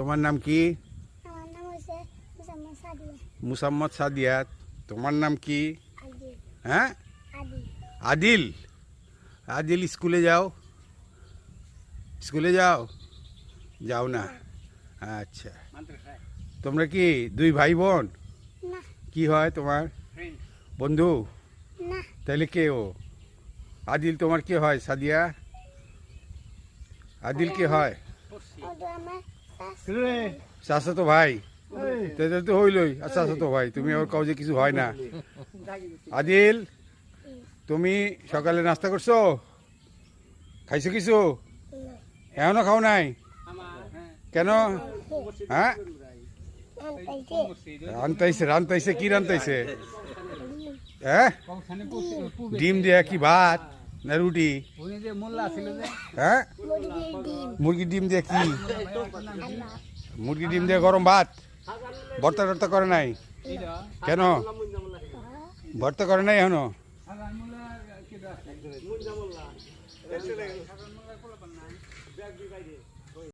তোমার নাম কি? আমার নাম হচ্ছে মুসাম্মদ সাদিয়া। মুসাম্মদ সাদিয়া। তোমার নাম কি? আদিল। হ্যাঁ, আদিল। আদিল। আদিল স্কুলে যাও? স্কুলে যাও? যাও না? আচ্ছা, তোমরা কি দুই ভাই বোন? না। কি হয় তোমার? বন্ধু? না। তাহলে কে ও? আদিল তোমার কে হয়? সাদিয়া, আদিল কে হয়? ওটা আমার চাচা তো ভাই। তাহলে তো হইলই। আচ্ছা তো ভাই, তুমি ওর কাউ যে কিছু হয় না। আদিল, তুমি সকালে নাস্তা করছো? খাইছো কিছু? এখনো খাও নাই? কেন? হ্যাঁ, রান্তাইছে। রান্তাইছে কি? রান্তাইছে হ্যাঁ, ডিম দিয়ে কি ভাত না রুটি? হ্যাঁ, মুরগির ডিম দিয়ে কি? মুরগির ডিম দিয়ে গরম ভাত। ভর্তা টর্তা করে নাই? কেন ভর্তা করে নাই এখনো?